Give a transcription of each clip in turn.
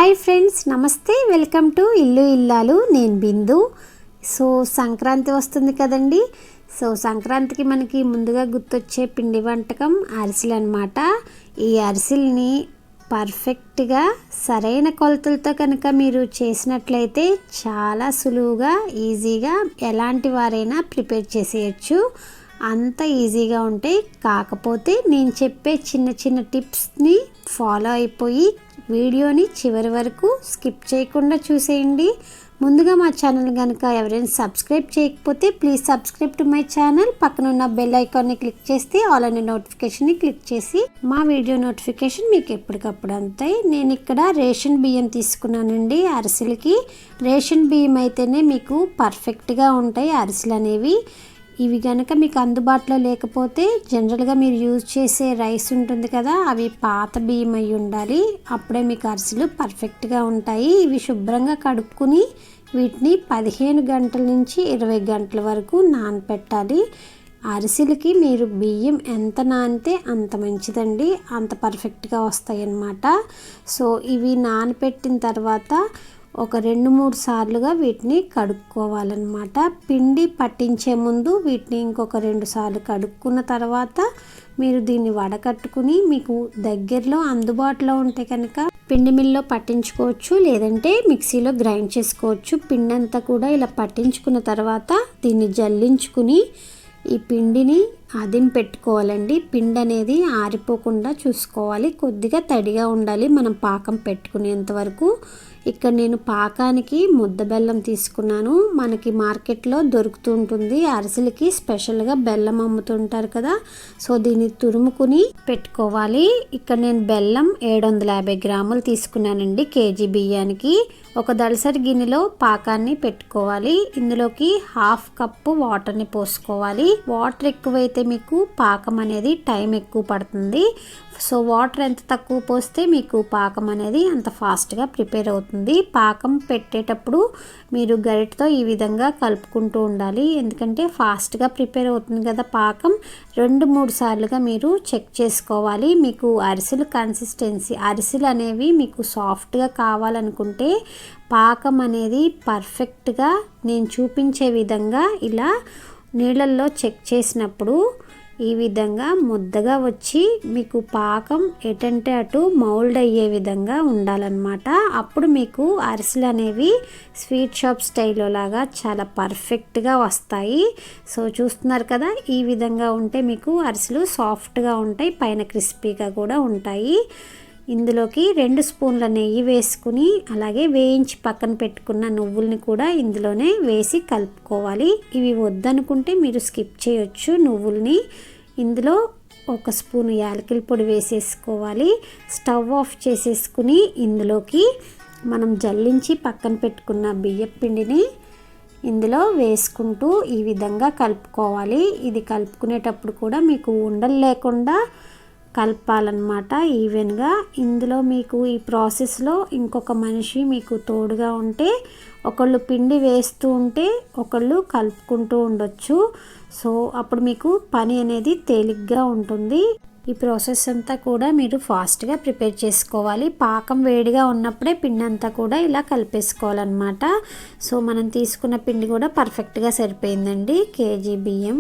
Hi friends, నమస్తే. Welcome to ఇల్లు ఇల్లాలు. నేను బిందు. సో సంక్రాంతి వస్తుంది కదండి. సో సంక్రాంతికి మనకి ముందుగా గుర్తొచ్చే పిండి వంటకం అరిసెలు అన్నమాట. ఈ అరిసెల్ని పర్ఫెక్ట్గా సరైన కొలతలతో కనుక మీరు చేసినట్లయితే చాలా సులువుగా ఈజీగా ఎలాంటి వారైనా ప్రిపేర్ చేసేయచ్చు. అంత ఈజీగా ఉంటాయి. కాకపోతే నేను చెప్పే చిన్న చిన్న టిప్స్ని ఫాలో అయిపోయి వీడియోని చివరి వరకు స్కిప్ చేయకుండా చూసేయండి. ముందుగా మా ఛానల్ కనుక ఎవరైనా సబ్స్క్రైబ్ చేయకపోతే please subscribe to my channel. పక్కన ఉన్న బెల్ ఐకాన్ని క్లిక్ చేస్తే ఆల్ అనే నోటిఫికేషన్ని క్లిక్ చేసి మా వీడియో నోటిఫికేషన్ మీకు ఎప్పటికప్పుడు అందుతాయి. నేను ఇక్కడ రేషన్ బియ్యం తీసుకున్నానండి అరిసెలకి. రేషన్ బియ్యం అయితేనే మీకు పర్ఫెక్ట్గా ఉంటాయి అరిసెలు అనేవి. ఇవి కనుక మీకు అందుబాటులో లేకపోతే జనరల్గా మీరు యూజ్ చేసే రైస్ ఉంటుంది కదా, అవి పాత బియ్యం అయి ఉండాలి. అప్పుడే మీకు అరిసెలు పర్ఫెక్ట్గా ఉంటాయి. ఇవి శుభ్రంగా కడుక్కుని వీటిని 15 గంటల నుంచి 20 గంటల వరకు నానపెట్టాలి. అరిసెలకి మీరు బియ్యం ఎంత నానితే అంత మంచిదండి, అంత పర్ఫెక్ట్గా వస్తాయి అన్నమాట. సో ఇవి నానపెట్టిన తర్వాత ఒక 2-3 సార్లుగా వీటిని కడుక్కోవాలన్నమాట. పిండి పట్టించే ముందు వీటిని ఇంకొక 2 సార్లు కడుక్కున్న తర్వాత మీరు దీన్ని వడకట్టుకుని మీకు దగ్గరలో అందుబాటులో ఉంటే కనుక పిండి మిల్లో పట్టించుకోవచ్చు, లేదంటే మిక్సీలో గ్రైండ్ చేసుకోవచ్చు. పిండి అంతా కూడా ఇలా పట్టించుకున్న తర్వాత దీన్ని జల్లించుకుని ఈ పిండిని అదిం పెట్టుకోవాలండి. పిండి అనేది ఆరిపోకుండా చూసుకోవాలి. కొద్దిగా తడిగా ఉండాలి మనం పాకం పెట్టుకునేంత వరకు. ఇక్కడ నేను పాకానికి ముద్ద బెల్లం తీసుకున్నాను. మనకి మార్కెట్లో దొరుకుతూ ఉంటుంది. అరిసెలకి స్పెషల్గా బెల్లం అమ్ముతుంటారు కదా, సో దీన్ని తురుముకుని పెట్టుకోవాలి. ఇక్కడ నేను బెల్లం 750 గ్రాములు తీసుకున్నానండి కేజీ బియ్యానికి. ఒక దళసరి గిన్నెలో పాకాన్ని పెట్టుకోవాలి. ఇందులోకి 1/2 కప్పు వాటర్ని పోసుకోవాలి. వాటర్ ఎక్కువైతే మీకు పాకం అనేది టైం ఎక్కువ పడుతుంది. సో వాటర్ ఎంత తక్కువ పోస్తే మీకు పాకం అనేది అంత ఫాస్ట్గా ప్రిపేర్ అవుతుంది. పాకం పెట్టేటప్పుడు మీరు గరిటతో ఈ విధంగా కలుపుకుంటూ ఉండాలి, ఎందుకంటే ఫాస్ట్గా ప్రిపేర్ అవుతుంది కదా పాకం. 2-3 సార్లుగా మీరు చెక్ చేసుకోవాలి. మీకు అరిసెలు కన్సిస్టెన్సీ, అరిసెలు అనేవి మీకు సాఫ్ట్గా కావాలనుకుంటే పాకం అనేది పర్ఫెక్ట్గా నేను చూపించే విధంగా ఇలా నీళ్ళల్లో చెక్ చేసినప్పుడు ఈ విధంగా ముద్దగా వచ్చి మీకు పాకం ఎటంటే అటు మౌల్డ్ అయ్యే విధంగా ఉండాలన్నమాట. అప్పుడు మీకు అరిసెలు అనేవి స్వీట్ షాప్ స్టైల్లో లాగా చాలా పర్ఫెక్ట్గా వస్తాయి. సో చూస్తున్నారు కదా, ఈ విధంగా ఉంటే మీకు అరిసెలు సాఫ్ట్గా ఉంటాయి, పైన క్రిస్పీగా కూడా ఉంటాయి. ఇందులోకి 2 స్పూన్ల నెయ్యి వేసుకుని అలాగే వేయించి పక్కన పెట్టుకున్న నువ్వుల్ని కూడా ఇందులోనే వేసి కలుపుకోవాలి. ఇవి వద్దనుకుంటే మీరు స్కిప్ చేయొచ్చు నువ్వుల్ని. ఇందులో 1 స్పూన్ యాలకుల పొడి వేసేసుకోవాలి. స్టవ్ ఆఫ్ చేసేసుకుని ఇందులోకి మనం జల్లించి పక్కన పెట్టుకున్న బియ్యం పిండిని ఇందులో వేసుకుంటూ ఈ విధంగా కలుపుకోవాలి. ఇది కలుపుకునేటప్పుడు కూడా మీకు ఉండలు లేకుండా కలపాలన్నమాట ఈవెన్గా. ఇందులో మీకు ఈ ప్రాసెస్లో ఇంకొక మనిషి మీకు తోడుగా ఉంటే, ఒకళ్ళు పిండి వేస్తూ ఉంటే ఒకళ్ళు కలుపుకుంటూ ఉండొచ్చు. సో అప్పుడు మీకు పని అనేది తేలిగ్గా ఉంటుంది. ఈ ప్రాసెస్ అంతా కూడా మీరు ఫాస్ట్గా ప్రిపేర్ చేసుకోవాలి. పాకం వేడిగా ఉన్నప్పుడే పిండి అంతా కూడా ఇలా కలిపేసుకోవాలన్నమాట. సో మనం తీసుకున్న పిండి కూడా పర్ఫెక్ట్గా సరిపోయిందండి కేజీ బియ్యం.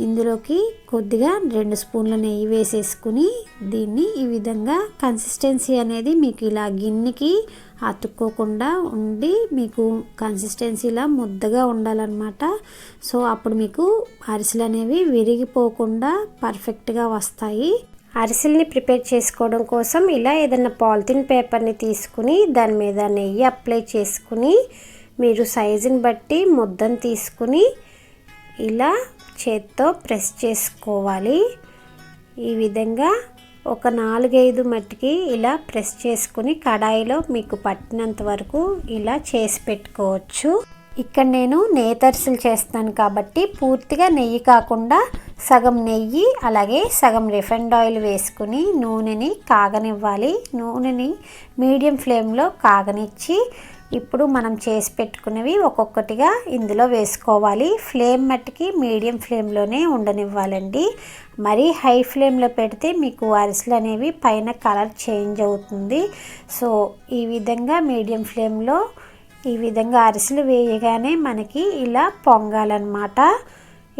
ఇందులోకి కొద్దిగా 2 స్పూన్ల నెయ్యి వేసేసుకుని దీన్ని ఈ విధంగా కన్సిస్టెన్సీ అనేది మీకు ఇలా గిన్నెకి అతుక్కోకుండా ఉండి మీకు కన్సిస్టెన్సీలా ముద్దగా ఉండాలన్నమాట. సో అప్పుడు మీకు అరిసెలు అనేవి విరిగిపోకుండా పర్ఫెక్ట్గా వస్తాయి. అరిసెల్ని ప్రిపేర్ చేసుకోవడం కోసం ఇలా ఏదైనా పాలిథిన్ పేపర్ని తీసుకుని దాని మీద నెయ్యి అప్లై చేసుకుని మీరు సైజుని బట్టి ముద్దను తీసుకుని ఇలా చేత్తో ప్రెస్ చేసుకోవాలి. ఈ విధంగా ఒక 4-5 మట్టికి ఇలా ప్రెస్ చేసుకుని కడాయిలో మీకు పట్టినంత వరకు ఇలా చేసి పెట్టుకోవచ్చు. ఇక్కడ నేను నేతి అరిసెలు చేస్తాను కాబట్టి పూర్తిగా నెయ్యి కాకుండా సగం నెయ్యి అలాగే సగం రిఫైండ్ ఆయిల్ వేసుకుని నూనెని కాగనివ్వాలి. నూనెని మీడియం ఫ్లేమ్లో కాగనిచ్చి ఇప్పుడు మనం చేసి పెట్టుకున్నవి ఒక్కొక్కటిగా ఇందులో వేసుకోవాలి. ఫ్లేమ్ మట్టికి మీడియం ఫ్లేమ్లోనే ఉండనివ్వాలండి. మరి హై ఫ్లేమ్లో పెడితే మీకు అరిసెలు అనేవి పైన కలర్ చేంజ్ అవుతుంది. సో ఈ విధంగా మీడియం ఫ్లేమ్లో ఈ విధంగా అరిసెలు వేయగానే మనకి ఇలా పొంగాలన్నమాట.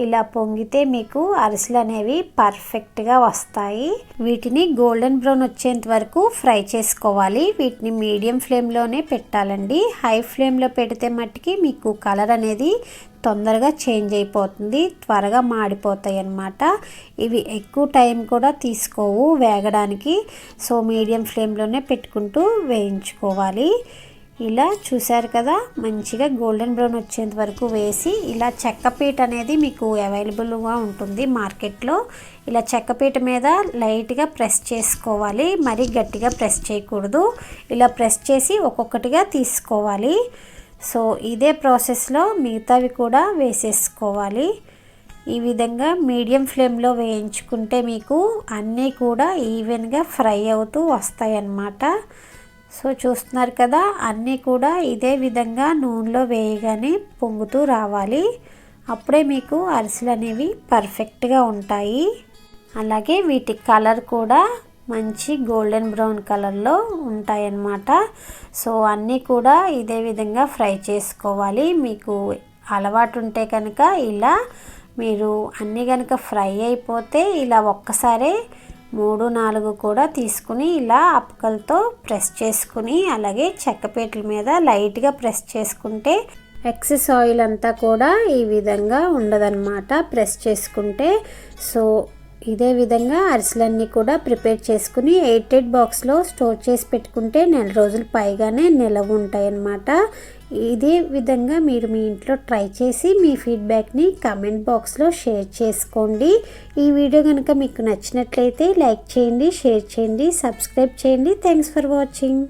ఇలా పొంగితే మీకు అరిసెలు అనేవి పర్ఫెక్ట్గా వస్తాయి. వీటిని గోల్డెన్ బ్రౌన్ వచ్చేంత వరకు ఫ్రై చేసుకోవాలి. వీటిని మీడియం ఫ్లేమ్లోనే పెట్టాలండి. హై ఫ్లేమ్లో పెడితే మట్టుకి మీకు కలర్ అనేది తొందరగా చేంజ్ అయిపోతుంది, త్వరగా మాడిపోతాయి అన్నమాట. ఇవి ఎక్కువ టైం కూడా తీసుకోవు వేగడానికి. సో మీడియం ఫ్లేమ్లోనే పెట్టుకుంటూ వేయించుకోవాలి. ఇలా చూసారు కదా, మంచిగా గోల్డెన్ బ్రౌన్ వచ్చేంత వరకు వేసి ఇలా చెక్కపీట అనేది మీకు అవైలబుల్గా ఉంటుంది మార్కెట్లో. ఇలా చెక్కపీట మీద లైట్గా ప్రెస్ చేసుకోవాలి, మరీ గట్టిగా ప్రెస్ చేయకూడదు. ఇలా ప్రెస్ చేసి ఒక్కొక్కటిగా తీసుకోవాలి. సో ఇదే ప్రాసెస్లో మిగతావి కూడా వేసేసుకోవాలి. ఈ విధంగా మీడియం ఫ్లేమ్లో వేయించుకుంటే మీకు అన్నీ కూడా ఈవెన్గా ఫ్రై అవుతూ వస్తాయి అన్నమాట. సో చూస్తున్నారు కదా, అన్నీ కూడా ఇదే విధంగా నూనెలో వేయగానే పొంగుతూ రావాలి. అప్పుడే మీకు అరిసెలు అనేవి పర్ఫెక్ట్గా ఉంటాయి. అలాగే వీటి కలర్ కూడా మంచి గోల్డెన్ బ్రౌన్ కలర్లో ఉంటాయన్నమాట. సో అన్నీ కూడా ఇదే విధంగా ఫ్రై చేసుకోవాలి. మీకు అలవాటు ఉంటే కనుక ఇలా మీరు అన్నీ కనుక ఫ్రై అయిపోతే ఇలా ఒక్కసారే 3-4 కూడా తీసుకుని ఇలా అప్పకలతో ప్రెస్ చేసుకుని అలాగే చెక్కపీటల మీద లైట్గా ప్రెస్ చేసుకుంటే ఎక్సెస్ ఆయిల్ అంతా కూడా ఈ విధంగా ఉండదన్నమాట ప్రెస్ చేసుకుంటే. సో ఇదే విధంగా అరిసెలన్నీ కూడా ప్రిపేర్ చేసుకుని ఎయిర్టైట్ బాక్స్లో స్టోర్ చేసి పెట్టుకుంటే 4 రోజులు పైగానే నిలవ ఉంటాయి అన్నమాట. ఇదే విధంగా మీరు మీ ఇంట్లో ట్రై చేసి మీ ఫీడ్బ్యాక్ని కామెంట్ బాక్స్లో షేర్ చేసుకోండి. ఈ వీడియో కనుక మీకు నచ్చినట్లయితే లైక్ చేయండి, షేర్ చేయండి, సబ్స్క్రైబ్ చేయండి. Thanks for watching.